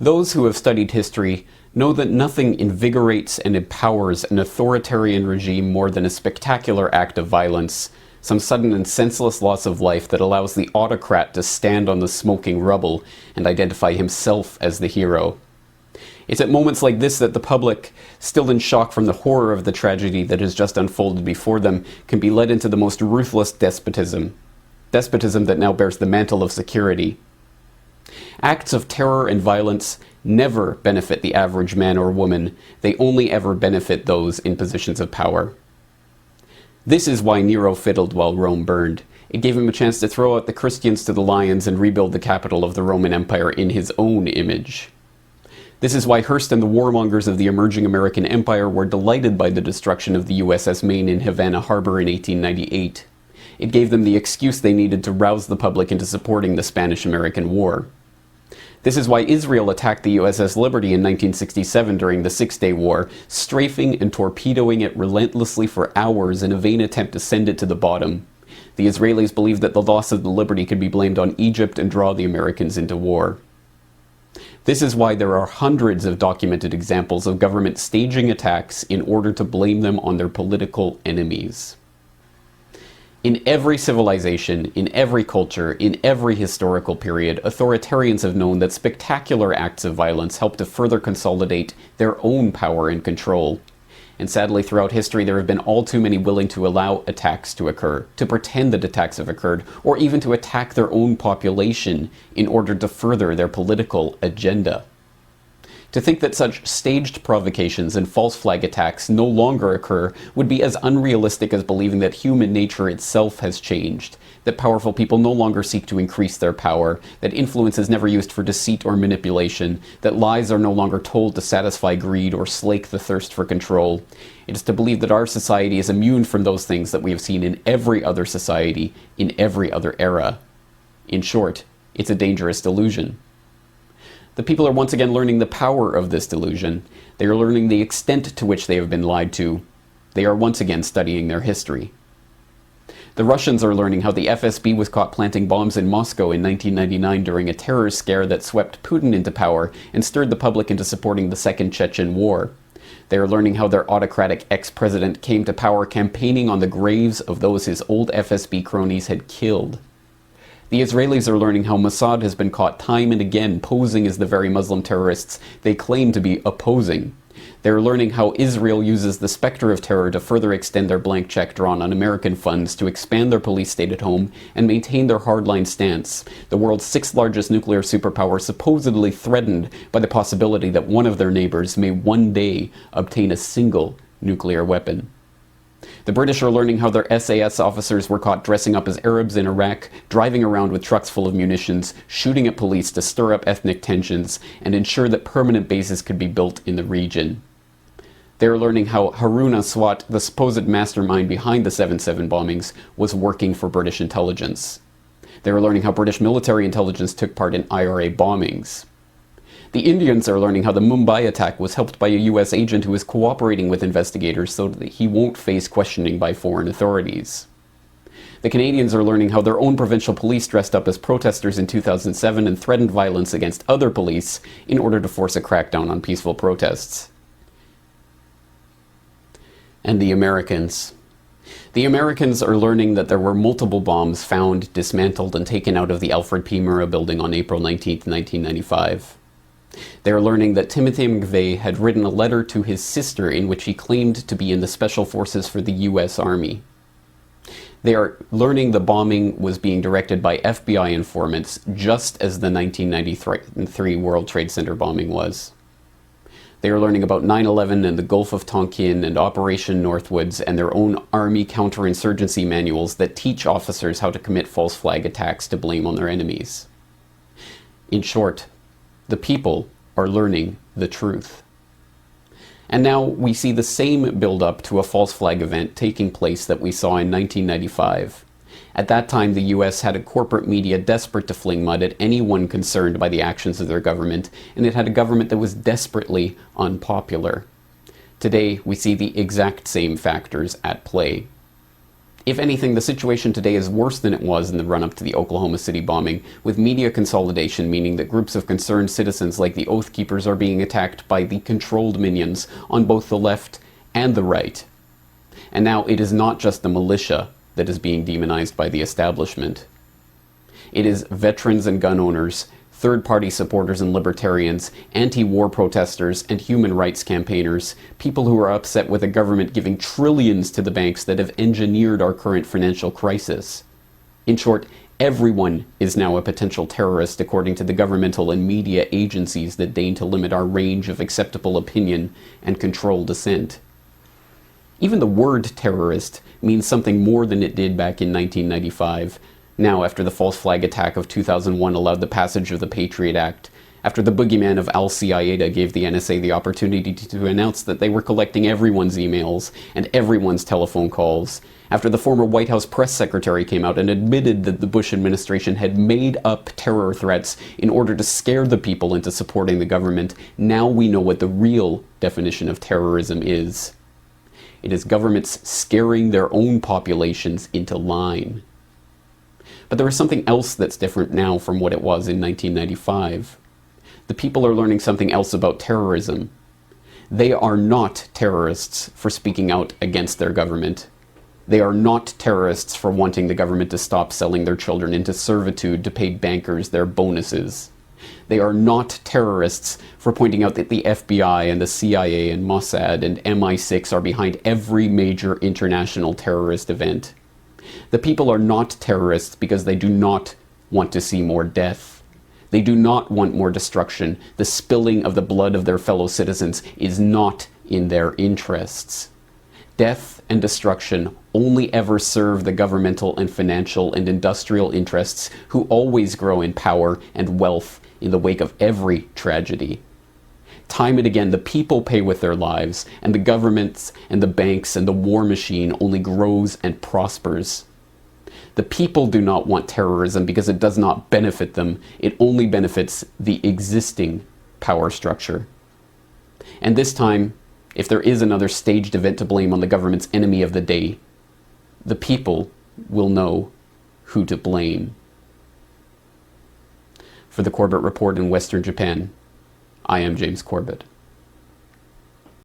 Those who have studied history know that nothing invigorates and empowers an authoritarian regime more than a spectacular act of violence, some sudden and senseless loss of life that allows the autocrat to stand on the smoking rubble and identify himself as the hero. It's at moments like this that the public, still in shock from the horror of the tragedy that has just unfolded before them, can be led into the most ruthless despotism. Despotism that now bears the mantle of security. Acts of terror and violence never benefit the average man or woman. They only ever benefit those in positions of power. This is why Nero fiddled while Rome burned. It gave him a chance to throw out the Christians to the lions and rebuild the capital of the Roman Empire in his own image. This is why Hearst and the warmongers of the emerging American Empire were delighted by the destruction of the USS Maine in Havana Harbor in 1898. It gave them the excuse they needed to rouse the public into supporting the Spanish-American War. This is why Israel attacked the USS Liberty in 1967 during the Six-Day War, strafing and torpedoing it relentlessly for hours in a vain attempt to send it to the bottom. The Israelis believed that the loss of the Liberty could be blamed on Egypt and draw the Americans into war. This is why there are hundreds of documented examples of government staging attacks in order to blame them on their political enemies. In every civilization, in every culture, in every historical period, authoritarians have known that spectacular acts of violence help to further consolidate their own power and control. And sadly, throughout history, there have been all too many willing to allow attacks to occur, to pretend that attacks have occurred, or even to attack their own population in order to further their political agenda. To think that such staged provocations and false flag attacks no longer occur would be as unrealistic as believing that human nature itself has changed, that powerful people no longer seek to increase their power, that influence is never used for deceit or manipulation, that lies are no longer told to satisfy greed or slake the thirst for control. It is to believe that our society is immune from those things that we have seen in every other society, in every other era. In short, it's a dangerous delusion. The people are once again learning the power of this delusion. They are learning the extent to which they have been lied to. They are once again studying their history. The Russians are learning how the FSB was caught planting bombs in Moscow in 1999 during a terror scare that swept Putin into power and stirred the public into supporting the Second Chechen War. They are learning how their autocratic ex-president came to power campaigning on the graves of those his old FSB cronies had killed. The Israelis are learning how Mossad has been caught time and again posing as the very Muslim terrorists they claim to be opposing. They are learning how Israel uses the specter of terror to further extend their blank check drawn on American funds to expand their police state at home and maintain their hardline stance, the world's sixth largest nuclear superpower supposedly threatened by the possibility that one of their neighbors may one day obtain a single nuclear weapon. The British are learning how their SAS officers were caught dressing up as Arabs in Iraq, driving around with trucks full of munitions, shooting at police to stir up ethnic tensions, and ensure that permanent bases could be built in the region. They are learning how Harun Aswat, the supposed mastermind behind the 7/7 bombings, was working for British intelligence. They are learning how British military intelligence took part in IRA bombings. The Indians are learning how the Mumbai attack was helped by a US agent who is cooperating with investigators so that he won't face questioning by foreign authorities. The Canadians are learning how their own provincial police dressed up as protesters in 2007 and threatened violence against other police in order to force a crackdown on peaceful protests. And the Americans. The Americans are learning that there were multiple bombs found, dismantled, and taken out of the Alfred P. Murrah building on April 19, 1995. They are learning that Timothy McVeigh had written a letter to his sister in which he claimed to be in the Special Forces for the US Army. They are learning the bombing was being directed by FBI informants, just as the 1993 World Trade Center bombing was. They are learning about 9/11 and the Gulf of Tonkin and Operation Northwoods and their own Army counterinsurgency manuals that teach officers how to commit false flag attacks to blame on their enemies. In short, the people are learning the truth. And now we see the same build-up to a false flag event taking place that we saw in 1995. At that time, the US had a corporate media desperate to fling mud at anyone concerned by the actions of their government, and it had a government that was desperately unpopular. Today, we see the exact same factors at play. If anything, the situation today is worse than it was in the run-up to the Oklahoma City bombing, with media consolidation meaning that groups of concerned citizens like the Oath Keepers are being attacked by the controlled minions on both the left and the right. And now it is not just the militia that is being demonized by the establishment. It is veterans and gun owners, third-party supporters and libertarians, anti-war protesters and human rights campaigners, people who are upset with a government giving trillions to the banks that have engineered our current financial crisis. In short, everyone is now a potential terrorist according to the governmental and media agencies that deign to limit our range of acceptable opinion and control dissent. Even the word terrorist means something more than it did back in 1995. Now, after the false flag attack of 2001 allowed the passage of the Patriot Act, after the boogeyman of al-Qaida gave the NSA the opportunity to announce that they were collecting everyone's emails and everyone's telephone calls, after the former White House press secretary came out and admitted that the Bush administration had made up terror threats in order to scare the people into supporting the government, now we know what the real definition of terrorism is. It is governments scaring their own populations into line. But there is something else that's different now from what it was in 1995. The people are learning something else about terrorism. They are not terrorists for speaking out against their government. They are not terrorists for wanting the government to stop selling their children into servitude to pay bankers their bonuses. They are not terrorists for pointing out that the FBI and the CIA and Mossad and MI6 are behind every major international terrorist event. The people are not terrorists because they do not want to see more death. They do not want more destruction. The spilling of the blood of their fellow citizens is not in their interests. Death and destruction only ever serve the governmental and financial and industrial interests who always grow in power and wealth in the wake of every tragedy. Time and again, the people pay with their lives, and the governments and the banks and the war machine only grows and prospers. The people do not want terrorism because it does not benefit them. It only benefits the existing power structure. And this time, if there is another staged event to blame on the government's enemy of the day, the people will know who to blame. For the Corbett Report in Western Japan, I am James Corbett.